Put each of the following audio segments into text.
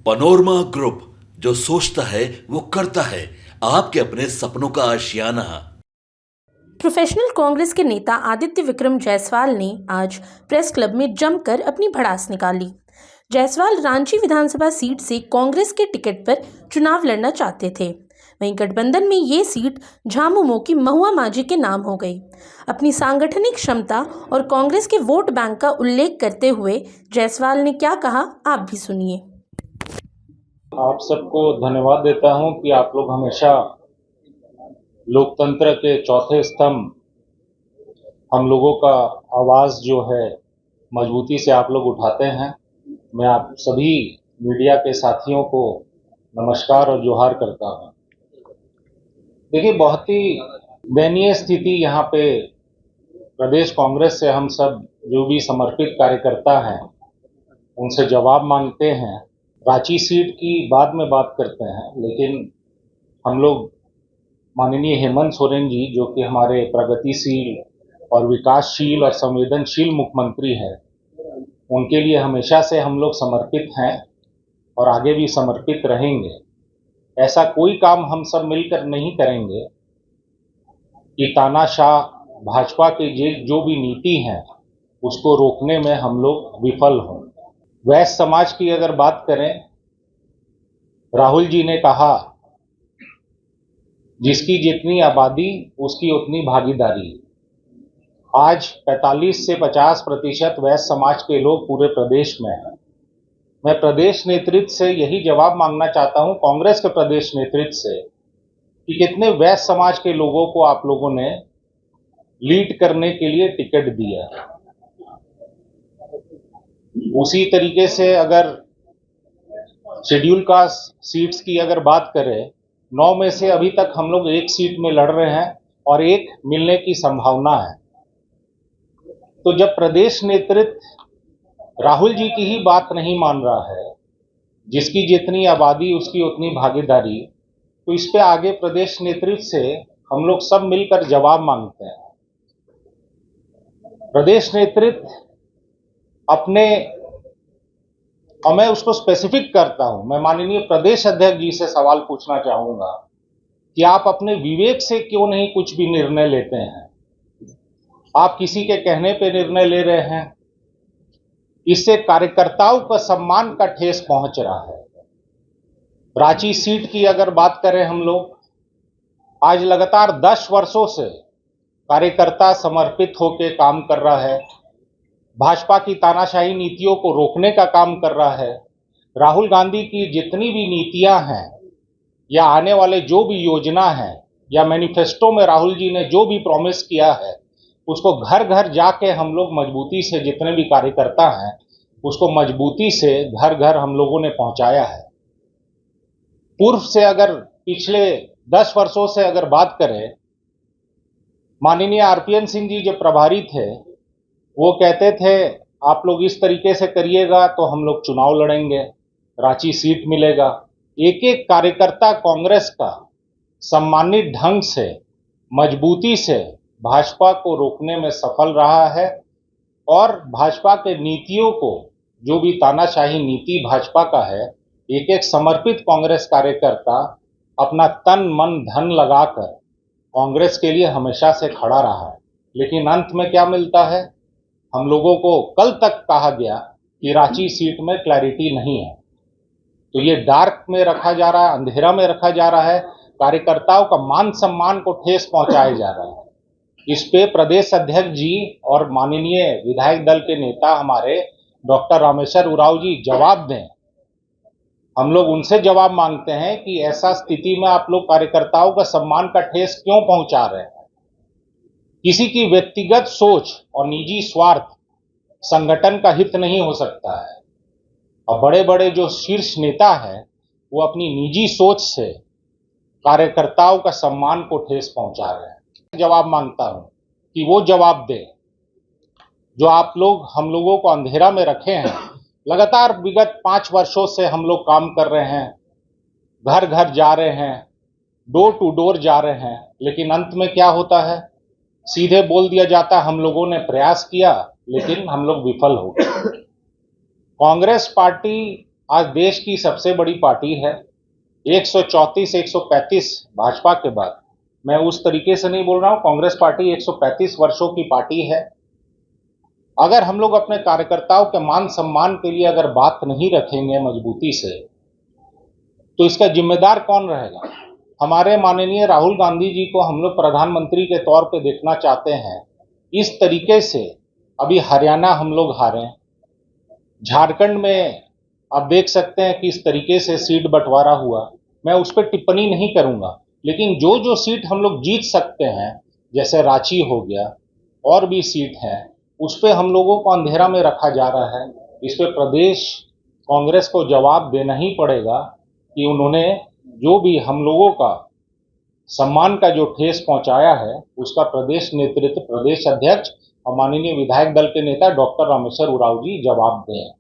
Panorama group, जो सोचता है वो करता है। आपके अपने सपनों का आशियाना। प्रोफेशनल कांग्रेस के नेता आदित्य विक्रम जायसवाल ने आज प्रेस क्लब में जमकर अपनी भड़ास निकाली। जायसवाल रांची विधानसभा सीट से कांग्रेस के टिकट पर चुनाव लड़ना चाहते थे। वहीं गठबंधन में ये सीट झामुमो की महुआ माझी के नाम हो गई। अपनी सांगठनिक क्षमता और कांग्रेस के वोट बैंक का उल्लेख करते हुए जायसवाल ने क्या कहा, आप भी सुनिए। आप सबको धन्यवाद देता हूं कि आप लोग हमेशा लोकतंत्र के चौथे स्तंभ हम लोगों का आवाज जो है मजबूती से आप लोग उठाते हैं। मैं आप सभी मीडिया के साथियों को नमस्कार और जोहार करता हूं। देखिए, बहुत ही दयनीय स्थिति यहाँ पे प्रदेश कांग्रेस से हम सब जो भी समर्पित कार्यकर्ता हैं उनसे जवाब मांगते हैं। रांची सीट की बाद में बात करते हैं, लेकिन हम लोग माननीय हेमंत सोरेन जी, जो कि हमारे प्रगतिशील और विकासशील और संवेदनशील मुख्यमंत्री हैं, उनके लिए हमेशा से हम लोग समर्पित हैं और आगे भी समर्पित रहेंगे। ऐसा कोई काम हम सब मिलकर नहीं करेंगे कि तानाशाह भाजपा की जो भी नीति है उसको रोकने में हम लोग विफल हों। वैश्य समाज की अगर बात करें, राहुल जी ने कहा जिसकी जितनी आबादी उसकी उतनी भागीदारी। आज 45 से 50% वैश्य समाज के लोग पूरे प्रदेश में हैं। मैं प्रदेश नेतृत्व से यही जवाब मांगना चाहता हूं, कांग्रेस के प्रदेश नेतृत्व से, कि कितने वैश्य समाज के लोगों को आप लोगों ने लीड करने के लिए टिकट दिया। उसी तरीके से अगर शेड्यूल कास्ट सीट्स की अगर बात करें, 9 में से अभी तक हम लोग एक सीट में लड़ रहे हैं और एक मिलने की संभावना है। तो जब प्रदेश नेतृत्व राहुल जी की ही बात नहीं मान रहा है, जिसकी जितनी आबादी उसकी उतनी भागीदारी, तो इस पे आगे प्रदेश नेतृत्व से हम लोग सब मिलकर जवाब मांगते हैं। प्रदेश नेतृत्व अपने, और मैं उसको स्पेसिफिक करता हूं, मैं माननीय प्रदेश अध्यक्ष जी से सवाल पूछना चाहूंगा कि आप अपने विवेक से क्यों नहीं कुछ भी निर्णय लेते हैं? आप किसी के कहने पे निर्णय ले रहे हैं। इससे कार्यकर्ताओं का सम्मान का ठेस पहुंच रहा है। रांची सीट की अगर बात करें, हम लोग आज लगातार 10 वर्षों से कार्यकर्ता समर्पित होकर काम कर रहा है, भाजपा की तानाशाही नीतियों को रोकने का काम कर रहा है। राहुल गांधी की जितनी भी नीतियां हैं या आने वाले जो भी योजना है या मैनिफेस्टो में राहुल जी ने जो भी प्रॉमिस किया है, उसको घर घर जाके हम लोग मजबूती से, जितने भी कार्यकर्ता हैं, उसको मजबूती से घर घर हम लोगों ने पहुंचाया है। पूर्व से अगर पिछले 10 वर्षों से अगर बात करें, माननीय आरपीएन सिंह जी जब प्रभारी थे, वो कहते थे आप लोग इस तरीके से करिएगा तो हम लोग चुनाव लड़ेंगे, रांची सीट मिलेगा। एक एक कार्यकर्ता कांग्रेस का सम्मानित ढंग से, मजबूती से भाजपा को रोकने में सफल रहा है और भाजपा के नीतियों को, जो भी तानाशाही नीति भाजपा का है, एक एक समर्पित कांग्रेस कार्यकर्ता अपना तन मन धन लगाकर कांग्रेस के लिए हमेशा से खड़ा रहा है। लेकिन अंत में क्या मिलता है? हम लोगों को कल तक कहा गया कि रांची सीट में क्लैरिटी नहीं है, तो ये डार्क में रखा जा रहा है, अंधेरा में रखा जा रहा है, कार्यकर्ताओं का मान सम्मान को ठेस पहुंचाया जा रहा है। इस पे प्रदेश अध्यक्ष जी और माननीय विधायक दल के नेता हमारे डॉक्टर रामेश्वर उरांव जी जवाब दें। हम लोग उनसे जवाब मांगते हैं कि ऐसा स्थिति में आप लोग कार्यकर्ताओं का सम्मान का ठेस क्यों पहुंचा रहे हैं? किसी की व्यक्तिगत सोच और निजी स्वार्थ संगठन का हित नहीं हो सकता है, और बड़े बड़े जो शीर्ष नेता हैं वो अपनी निजी सोच से कार्यकर्ताओं का सम्मान को ठेस पहुंचा रहे हैं। जवाब मांगता हूं कि वो जवाब दे जो आप लोग हम लोगों को अंधेरा में रखे हैं। लगातार विगत 5 वर्षों से हम लोग काम कर रहे हैं, घर घर जा रहे हैं, डोर टू डोर जा रहे हैं, लेकिन अंत में क्या होता है? सीधे बोल दिया जाता है हम लोगों ने प्रयास किया लेकिन हम लोग विफल हो गए। कांग्रेस पार्टी आज देश की सबसे बड़ी पार्टी है। 134 135 भाजपा के बाद, मैं उस तरीके से नहीं बोल रहा हूं, कांग्रेस पार्टी 135 वर्षों की पार्टी है। अगर हम लोग अपने कार्यकर्ताओं के मान सम्मान के लिए अगर बात नहीं रखेंगे मजबूती से, तो इसका जिम्मेदार कौन रहेगा? हमारे माननीय राहुल गांधी जी को हम लोग प्रधानमंत्री के तौर पे देखना चाहते हैं। इस तरीके से अभी हरियाणा हम लोग हारे, झारखंड में आप देख सकते हैं कि इस तरीके से सीट बंटवारा हुआ। मैं उस पर टिप्पणी नहीं करूंगा, लेकिन जो जो सीट हम लोग जीत सकते हैं, जैसे रांची हो गया, और भी सीट हैं, उस पर हम लोगों को अंधेरा में रखा जा रहा है। इस पे प्रदेश कांग्रेस को जवाब देना ही पड़ेगा कि उन्होंने जो भी हम लोगों का सम्मान का जो ठेस पहुंचाया है, उसका प्रदेश नेतृत्व, प्रदेश अध्यक्ष और माननीय विधायक दल के नेता डॉक्टर रामेश्वर उरांव जी जवाब दें।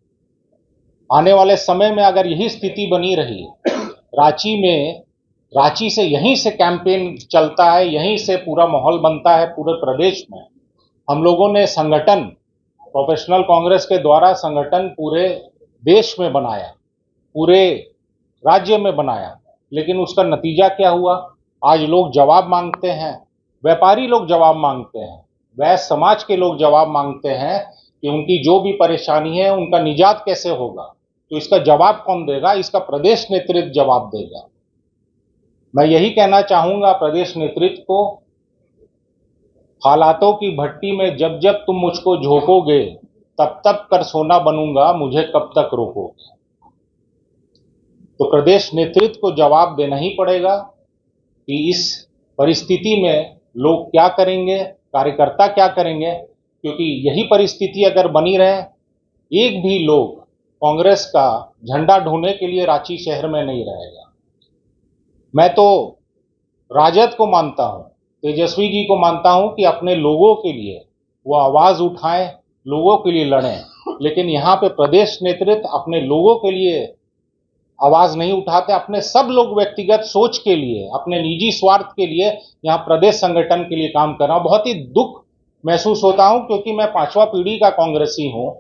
आने वाले समय में अगर यही स्थिति बनी रही, रांची से यहीं से कैंपेन चलता है, यहीं से पूरा माहौल बनता है पूरे प्रदेश में। हम लोगों ने संगठन, प्रोफेशनल कांग्रेस के द्वारा संगठन पूरे देश में बनाया, पूरे राज्य में बनाया, लेकिन उसका नतीजा क्या हुआ? आज लोग जवाब मांगते हैं, व्यापारी लोग जवाब मांगते हैं, वैश्य समाज के लोग जवाब मांगते हैं कि उनकी जो भी परेशानी है उनका निजात कैसे होगा। तो इसका जवाब कौन देगा? इसका प्रदेश नेतृत्व जवाब देगा। मैं यही कहना चाहूंगा प्रदेश नेतृत्व को, हालातों की भट्टी में जब जब तुम मुझको झोंकोगे, तब तब कर सोना बनूंगा, मुझे कब तक रोकोगे। तो प्रदेश नेतृत्व को जवाब देना ही पड़ेगा कि इस परिस्थिति में लोग क्या करेंगे, कार्यकर्ता क्या करेंगे, क्योंकि यही परिस्थिति अगर बनी रहे, एक भी लोग कांग्रेस का झंडा ढोने के लिए रांची शहर में नहीं रहेगा। मैं तो राजद को मानता हूं, तेजस्वी जी को मानता हूं कि अपने लोगों के लिए वो आवाज उठाएं, लोगों के लिए लड़ें, लेकिन यहाँ पे प्रदेश नेतृत्व अपने लोगों के लिए आवाज नहीं उठाते, अपने सब लोग व्यक्तिगत सोच के लिए, अपने निजी स्वार्थ के लिए यहाँ प्रदेश संगठन के लिए काम कर रहा हूं। बहुत ही दुख महसूस होता हूं, क्योंकि मैं 5वां पीढ़ी का कांग्रेसी हूं।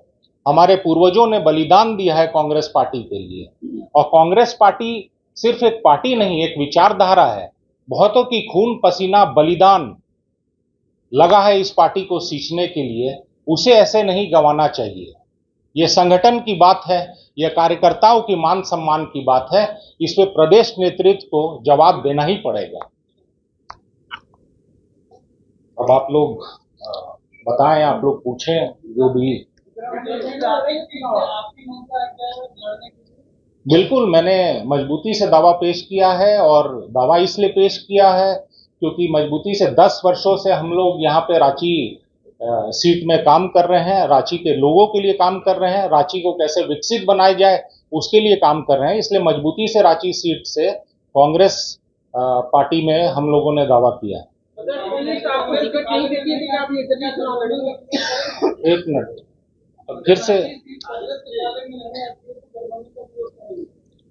हमारे पूर्वजों ने बलिदान दिया है कांग्रेस पार्टी के लिए, और कांग्रेस पार्टी सिर्फ एक पार्टी नहीं, एक विचारधारा है। बहुतों की खून पसीना बलिदान लगा है इस पार्टी को सींचने के लिए, उसे ऐसे नहीं गंवाना चाहिए। ये संगठन की बात है, यह कार्यकर्ताओं की मान सम्मान की बात है, इस पे प्रदेश नेतृत्व को जवाब देना ही पड़ेगा। अब आप लोग बताएं, आप लोग पूछें जो भी। बिल्कुल, मैंने मजबूती से दावा पेश किया है, और दावा इसलिए पेश किया है क्योंकि मजबूती से 10 वर्षों से हम लोग यहाँ पे रांची सीट में काम कर रहे हैं, रांची के लोगों के लिए काम कर रहे हैं, रांची को कैसे विकसित बनाया जाए उसके लिए काम कर रहे हैं। इसलिए मजबूती से रांची सीट से कांग्रेस पार्टी में हम लोगों ने दावा किया है। एक मिनट, फिर से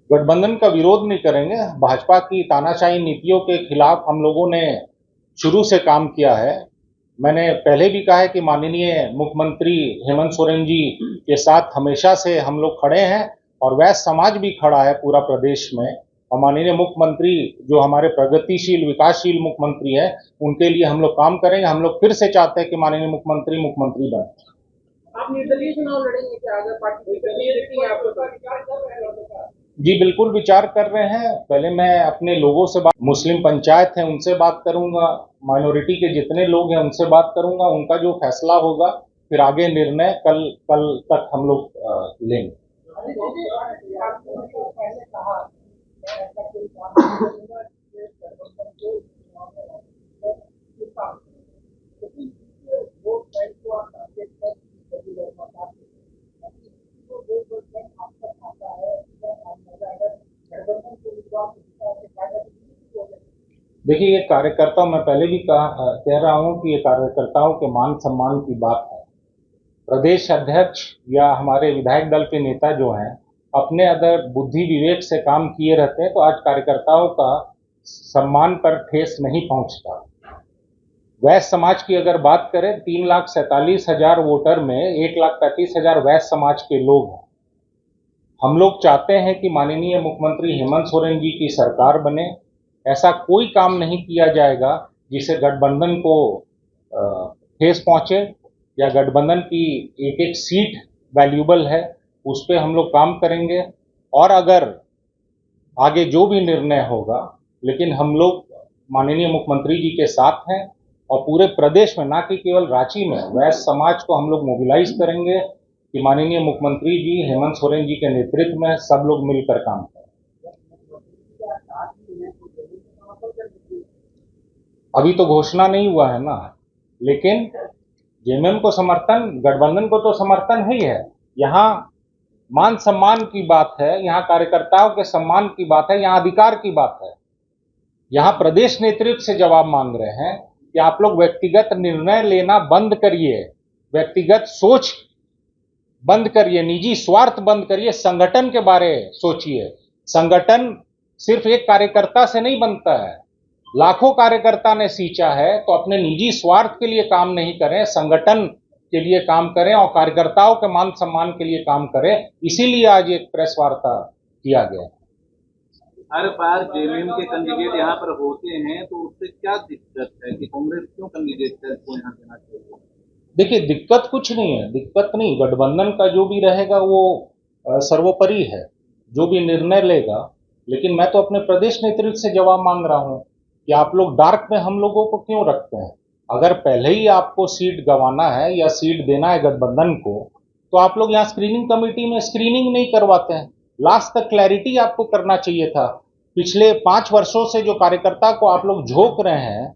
गठबंधन का विरोध नहीं करेंगे। भाजपा की तानाशाही नीतियों के खिलाफ हम लोगों ने शुरू से काम किया है। मैंने पहले भी कहा है कि माननीय मुख्यमंत्री हेमंत सोरेन जी के साथ हमेशा से हम लोग खड़े हैं, और वैश्य समाज भी खड़ा है पूरा प्रदेश में। और माननीय मुख्यमंत्री जो हमारे प्रगतिशील विकासशील मुख्यमंत्री है, उनके लिए हम लोग काम करेंगे। हम लोग फिर से चाहते हैं कि माननीय मुख्यमंत्री बने। आप निर्दलीय चुनाव लड़ेंगे क्या? अगर पार्टी देती है आपको? जी बिल्कुल विचार कर रहे हैं। पहले मैं अपने लोगों से बात, मुस्लिम पंचायत है उनसे बात करूंगा, माइनॉरिटी के जितने लोग हैं उनसे बात करूंगा, उनका जो फैसला होगा फिर आगे निर्णय कल तक हम लोग लेंगे। देखिए, ये कार्यकर्ता, मैं पहले भी कह रहा हूं कि ये कार्यकर्ताओं के मान सम्मान की बात है। प्रदेश अध्यक्ष या हमारे विधायक दल के नेता जो हैं, अपने अगर बुद्धि विवेक से काम किए रहते हैं तो आज कार्यकर्ताओं का सम्मान पर ठेस नहीं पहुंचता। वैश्य समाज की अगर बात करें, 3,47,000 वोटर में 1,35,000 वैश्य समाज के लोग हैं। हम लोग चाहते हैं कि माननीय मुख्यमंत्री हेमंत सोरेन जी की सरकार बने। ऐसा कोई काम नहीं किया जाएगा जिससे गठबंधन को ठेस पहुंचे या गठबंधन की एक एक सीट वैल्यूबल है, उस पर हम लोग काम करेंगे। और अगर आगे जो भी निर्णय होगा, लेकिन हम लोग माननीय मुख्यमंत्री जी के साथ हैं और पूरे प्रदेश में, ना कि केवल रांची में, वैश्य समाज को हम लोग मोबिलाइज करेंगे कि माननीय मुख्यमंत्री जी हेमंत सोरेन जी के नेतृत्व में सब लोग मिलकर काम करें। अभी तो घोषणा नहीं हुआ है ना, लेकिन जेएमएम को समर्थन, गठबंधन को तो समर्थन ही है। यहाँ मान सम्मान की बात है, यहाँ कार्यकर्ताओं के सम्मान की बात है, यहाँ अधिकार की बात है। यहाँ प्रदेश नेतृत्व से जवाब मांग रहे हैं कि आप लोग व्यक्तिगत निर्णय लेना बंद करिए, व्यक्तिगत सोच बंद करिए, निजी स्वार्थ बंद करिए, संगठन के बारे सोचिए। संगठन सिर्फ एक कार्यकर्ता से नहीं बनता है, लाखों कार्यकर्ता ने सींचा है, तो अपने निजी स्वार्थ के लिए काम नहीं करें, संगठन के लिए काम करें और कार्यकर्ताओं के मान सम्मान के लिए काम करें। इसीलिए आज एक प्रेस वार्ता किया गया। हर बार जेएमएम के कैंडिडेट यहाँ पर होते हैं, तो उससे क्या दिक्कत है कि कांग्रेस क्यों कैंडिडेट को यहाँ देना चाहिए? देखिए, दिक्कत कुछ नहीं है, दिक्कत नहीं, गठबंधन का जो भी रहेगा वो सर्वोपरि है, जो भी निर्णय लेगा। लेकिन मैं तो अपने प्रदेश नेतृत्व से जवाब मांग रहा हूं कि आप लोग डार्क में हम लोगों को क्यों रखते हैं। अगर पहले ही आपको सीट गंवाना है या सीट देना है गठबंधन को, तो आप लोग यहाँ स्क्रीनिंग कमेटी में स्क्रीनिंग नहीं करवाते हैं। लास्ट तक क्लैरिटी आपको करना चाहिए था। पिछले 5 वर्षों से जो कार्यकर्ता को आप लोग झोंक रहे हैं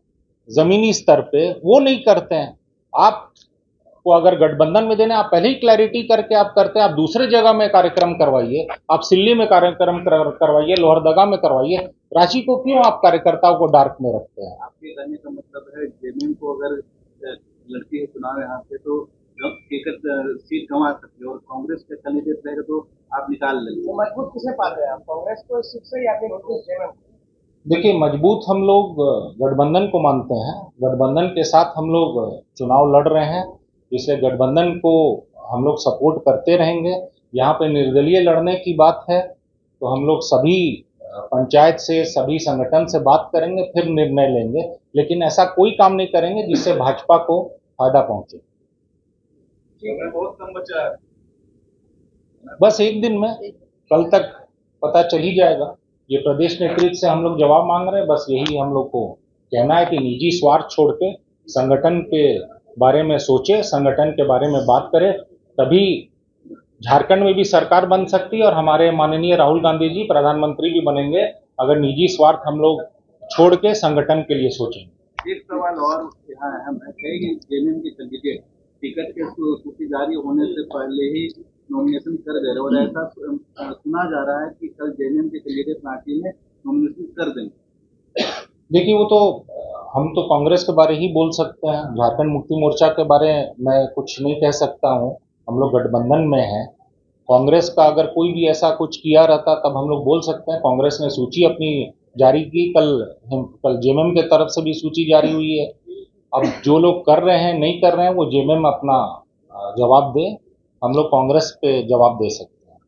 जमीनी स्तर पे, वो नहीं करते हैं। आपको अगर गठबंधन में देने, आप पहले ही क्लैरिटी करके आप करते हैं। आप दूसरे जगह में कार्यक्रम करवाइए, आप सिल्ली में कार्यक्रम करवाइए, लोहरदगा में करवाइए। रांची को क्यों आप कार्यकर्ताओं को डार्क में रखते हैं? आपके कहने का मतलब है जेएमएम को अगर लड़ती है चुनाव यहाँ पे तो टिकट सीट गंवा सकते हो, और कांग्रेस के कैंडिडेट रहेगा तो आप निकाल लेंगे। मजबूत किसे पाते हैं आप, कांग्रेस को इस सीट से या फिर जेएमएम? देखिए, मजबूत हम लोग गठबंधन को मानते हैं, गठबंधन के साथ हम लोग चुनाव लड़ रहे हैं, इसलिए गठबंधन को हम लोग सपोर्ट करते रहेंगे। यहाँ पे निर्दलीय लड़ने की बात है तो हम लोग सभी पंचायत से, सभी संगठन से बात करेंगे, फिर निर्णय लेंगे। लेकिन ऐसा कोई काम नहीं करेंगे जिससे भाजपा को फायदा पहुंचे। बहुत कम बचा है, बस एक दिन में, कल तक पता चल ही जाएगा। ये प्रदेश नेतृत्व से हम लोग जवाब मांग रहे हैं। बस यही हम लोग को कहना है कि निजी स्वार्थ छोड़ के संगठन के बारे में सोचे, संगठन के बारे में बात करें, तभी झारखंड में भी सरकार बन सकती है और हमारे माननीय राहुल गांधी जी प्रधानमंत्री भी बनेंगे, अगर निजी स्वार्थ हम लोग छोड़ के संगठन के लिए सोचेंगे। एक सवाल और यहाँ अहम है कि जेएमएम के कैंडिडेट टिकट के सूची जारी होने से पहले ही नॉमिनेशन कर गए, और ऐसा सुना जा रहा है कि कल जेएमएम के कैंडिडेट रांची में नॉमिनेशन कर देंगे। देखिए, वो तो हम तो कांग्रेस के बारे ही बोल सकते हैं, झारखंड मुक्ति मोर्चा के बारे में कुछ नहीं कह सकता हूँ। हम लोग गठबंधन में हैं। कांग्रेस का अगर कोई भी ऐसा कुछ किया रहता तब हम लोग बोल सकते हैं। कांग्रेस ने सूची अपनी जारी की, कल जेएमएम के तरफ से भी सूची जारी हुई है। अब जो लोग कर रहे हैं, नहीं कर रहे हैं, वो जेएमएम अपना जवाब दे, हम लोग कांग्रेस पे जवाब दे सकते हैं।